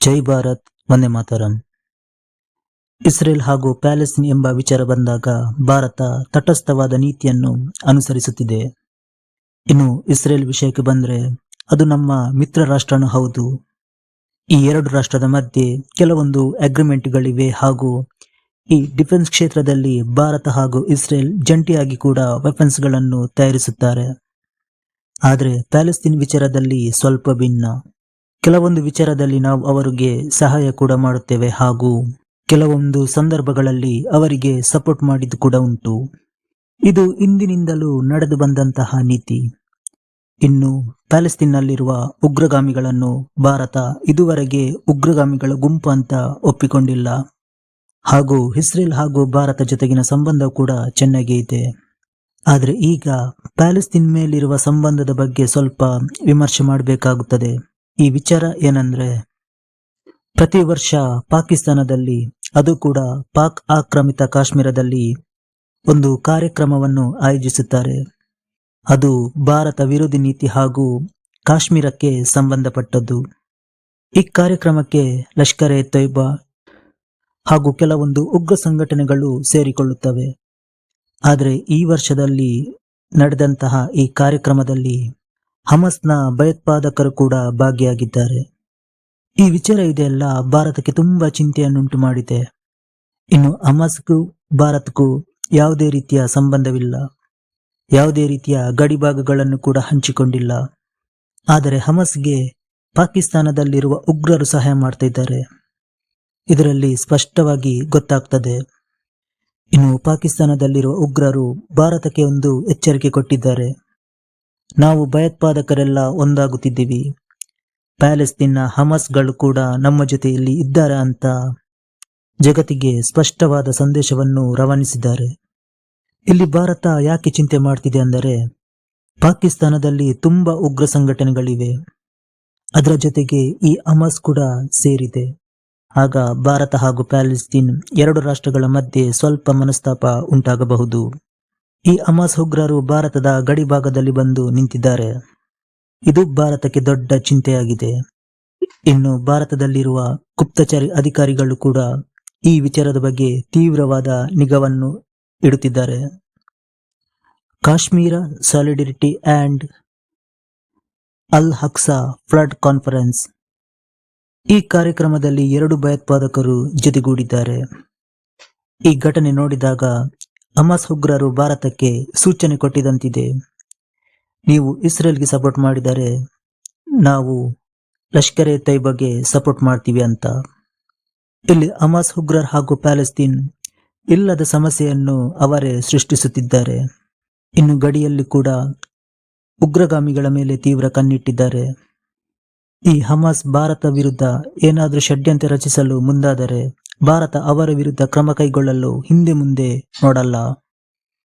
ಜೈ Bharat, Vande Mataram. Israel ಹಾಗೂ Palestine ಎಂಬ ವಿಚಾರ ಬಂದಾಗ ಭಾರತ ತಟಸ್ಥವಾದ ನೀತಿಯನ್ನು ಅನುಸರಿಸುತ್ತಿದೆ. ಇನ್ನು ಇಸ್ರೇಲ್ ವಿಷಯಕ್ಕೆ ಬಂದ್ರೆ ಅದು ನಮ್ಮ ಮಿತ್ರ ರಾಷ್ಟ್ರನೂ ಹೌದು. ಈ ಎರಡು ರಾಷ್ಟ್ರದ ಮಧ್ಯೆ ಕೆಲವೊಂದು ಅಗ್ರಿಮೆಂಟ್ಗಳಿವೆ ಹಾಗೂ ಈ ಡಿಫೆನ್ಸ್ ಕ್ಷೇತ್ರದಲ್ಲಿ ಭಾರತ ಹಾಗೂ ಇಸ್ರೇಲ್ ಜಂಟಿಯಾಗಿ ಕೂಡ ವೆಪನ್ಸ್ ಗಳನ್ನು ತಯಾರಿಸುತ್ತಾರೆ. ಆದರೆ ಪ್ಯಾಲೆಸ್ತೀನ್ ವಿಚಾರದಲ್ಲಿ ಸ್ವಲ್ಪ ಭಿನ್ನ. ಕೆಲವೊಂದು ವಿಚಾರದಲ್ಲಿ ನಾವು ಅವರಿಗೆ ಸಹಾಯ ಕೂಡ ಮಾಡುತ್ತೇವೆ ಹಾಗೂ ಕೆಲವೊಂದು ಸಂದರ್ಭಗಳಲ್ಲಿ ಅವರಿಗೆ ಸಪೋರ್ಟ್ ಮಾಡಿದ್ದು ಕೂಡ ಉಂಟು. ಇದು ಇಂದಿನಿಂದಲೂ ನಡೆದು ಬಂದಂತಹ ನೀತಿ. ಇನ್ನು ಪ್ಯಾಲೆಸ್ತೀನ್ನಲ್ಲಿರುವ ಉಗ್ರಗಾಮಿಗಳನ್ನು ಭಾರತ ಇದುವರೆಗೆ ಉಗ್ರಗಾಮಿಗಳ ಗುಂಪು ಅಂತ ಒಪ್ಪಿಕೊಂಡಿಲ್ಲ ಹಾಗೂ ಇಸ್ರೇಲ್ ಹಾಗೂ ಭಾರತ ಜೊತೆಗಿನ ಸಂಬಂಧ ಕೂಡ ಚೆನ್ನಾಗೇ ಇದೆ. ಆದರೆ ಈಗ ಪ್ಯಾಲೆಸ್ತೀನ್ ಮೇಲಿರುವ ಸಂಬಂಧದ ಬಗ್ಗೆ ಸ್ವಲ್ಪ ವಿಮರ್ಶೆ ಮಾಡಬೇಕಾಗುತ್ತದೆ. ಈ ವಿಚಾರ ಏನಂದ್ರೆ, ಪ್ರತಿ ವರ್ಷ ಪಾಕಿಸ್ತಾನದಲ್ಲಿ, ಅದು ಕೂಡ ಪಾಕ್ ಆಕ್ರಮಿತ ಕಾಶ್ಮೀರದಲ್ಲಿ ಒಂದು ಕಾರ್ಯಕ್ರಮವನ್ನು ಆಯೋಜಿಸುತ್ತಾರೆ. ಅದು ಭಾರತ ವಿರೋಧಿ ನೀತಿ ಹಾಗೂ ಕಾಶ್ಮೀರಕ್ಕೆ ಸಂಬಂಧಪಟ್ಟದ್ದು. ಈ ಕಾರ್ಯಕ್ರಮಕ್ಕೆ ಲಷ್ಕರ್ ಎ ತೊಯ್ಬಾ ಹಾಗೂ ಕೆಲವೊಂದು ಉಗ್ರ ಸಂಘಟನೆಗಳು ಸೇರಿಕೊಳ್ಳುತ್ತವೆ. ಆದರೆ ಈ ವರ್ಷದಲ್ಲಿ ನಡೆದಂತಹ ಈ ಕಾರ್ಯಕ್ರಮದಲ್ಲಿ ಹಮಸ್ನ ಭಯೋತ್ಪಾದಕರು ಕೂಡ ಭಾಗಿಯಾಗಿದ್ದಾರೆ. ಈ ವಿಚಾರ ಇದೆಲ್ಲ ಭಾರತಕ್ಕೆ ತುಂಬಾ ಚಿಂತೆಯನ್ನುಂಟು ಮಾಡಿದೆ. ಇನ್ನು ಹಮಸ್ಗೂ ಭಾರತಕ್ಕೂ ಯಾವುದೇ ರೀತಿಯ ಸಂಬಂಧವಿಲ್ಲ, ಯಾವುದೇ ರೀತಿಯ ಗಡಿಭಾಗಗಳನ್ನು ಕೂಡ ಹಂಚಿಕೊಂಡಿಲ್ಲ. ಆದರೆ ಹಮಸ್ಗೆ ಪಾಕಿಸ್ತಾನದಲ್ಲಿರುವ ಉಗ್ರರು ಸಹಾಯ ಮಾಡ್ತಾ ಇದ್ದಾರೆ, ಇದರಲ್ಲಿ ಸ್ಪಷ್ಟವಾಗಿ ಗೊತ್ತಾಗ್ತದೆ. ಇನ್ನು ಪಾಕಿಸ್ತಾನದಲ್ಲಿರುವ ಉಗ್ರರು ಭಾರತಕ್ಕೆ ಒಂದು ಎಚ್ಚರಿಕೆ ಕೊಟ್ಟಿದ್ದಾರೆ. ನಾವು ಭಯೋತ್ಪಾದಕರೆಲ್ಲ ಒಂದಾಗುತ್ತಿದ್ದೀವಿ, ಪ್ಯಾಲೆಸ್ತೀನ್ನ ಹಮಸ್ಗಳು ಕೂಡ ನಮ್ಮ ಜೊತೆಯಲ್ಲಿ ಇದ್ದಾರೆ ಅಂತ ಜಗತ್ತಿಗೆ ಸ್ಪಷ್ಟವಾದ ಸಂದೇಶವನ್ನು ರವಾನಿಸಿದ್ದಾರೆ. ಇಲ್ಲಿ ಭಾರತ ಯಾಕೆ ಚಿಂತೆ ಮಾಡ್ತಿದೆ ಅಂದರೆ, ಪಾಕಿಸ್ತಾನದಲ್ಲಿ ತುಂಬಾ ಉಗ್ರ ಸಂಘಟನೆಗಳಿವೆ, ಅದರ ಜೊತೆಗೆ ಈ ಹಮಸ್ ಕೂಡ ಸೇರಿದೆ. ಆಗ ಭಾರತ ಹಾಗೂ ಪ್ಯಾಲೆಸ್ತೀನ್ ಎರಡು ರಾಷ್ಟ್ರಗಳ ಮಧ್ಯೆ ಸ್ವಲ್ಪ ಮನಸ್ತಾಪ ಉಂಟಾಗಬಹುದು. ಈ ಹಮಸ್ ಉಗ್ರರು ಭಾರತದ ಗಡಿ ಭಾಗದಲ್ಲಿ ಬಂದು ನಿಂತಿದ್ದಾರೆ, ಇದು ಭಾರತಕ್ಕೆ ದೊಡ್ಡ ಚಿಂತೆಯಾಗಿದೆ. ಇನ್ನು ಭಾರತದಲ್ಲಿರುವ ಗುಪ್ತಚರ ಅಧಿಕಾರಿಗಳು ಕೂಡ ಈ ವಿಚಾರದ ಬಗ್ಗೆ ತೀವ್ರವಾದ ನಿಗಾವನ್ನು ಇಡುತ್ತಿದ್ದಾರೆ. ಕಾಶ್ಮೀರ ಸಾಲಿಡರಿಟಿ ಅಂಡ್ ಅಲ್ ಅಕ್ಸಾ ಫ್ಲಡ್ ಕಾನ್ಫರೆನ್ಸ್, ಈ ಕಾರ್ಯಕ್ರಮದಲ್ಲಿ ಎರಡು ಭಯೋತ್ಪಾದಕರು ಜೊತೆಗೂಡಿದ್ದಾರೆ. ಈ ಘಟನೆ ನೋಡಿದಾಗ ಹಮಸ್ ಉಗ್ರರು ಭಾರತಕ್ಕೆ ಸೂಚನೆ ಕೊಟ್ಟಿದಂತಿದೆ, ನೀವು ಇಸ್ರೇಲ್ಗೆ ಸಪೋರ್ಟ್ ಮಾಡಿದರೆ ನಾವು ಲಷ್ಕರ್ ಎ ತೊಯ್ಬಾಗೆ ಸಪೋರ್ಟ್ ಮಾಡ್ತೀವಿ ಅಂತ. ಇಲ್ಲಿ ಹಮಸ್ ಉಗ್ರರ್ ಹಾಗೂ ಪ್ಯಾಲೆಸ್ತೀನ್ ಇಲ್ಲದ ಸಮಸ್ಯೆಯನ್ನು ಅವರೇ ಸೃಷ್ಟಿಸುತ್ತಿದ್ದಾರೆ. ಇನ್ನು ಗಡಿಯಲ್ಲಿ ಕೂಡ ಉಗ್ರಗಾಮಿಗಳ ಮೇಲೆ ತೀವ್ರ ಕಣ್ಣಿಟ್ಟಿದ್ದಾರೆ. ಈ ಹಮಸ್ ಭಾರತ ವಿರುದ್ಧ ಏನಾದರೂ ಷಡ್ಯಂತ್ರ ರಚಿಸಲು ಮುಂದಾದರೆ ಭಾರತ ಅವರ ವಿರುದ್ಧ ಕ್ರಮ ಕೈಗೊಳ್ಳಲು ಹಿಂದೆ ಮುಂದೆ ನೋಡಲ್ಲ.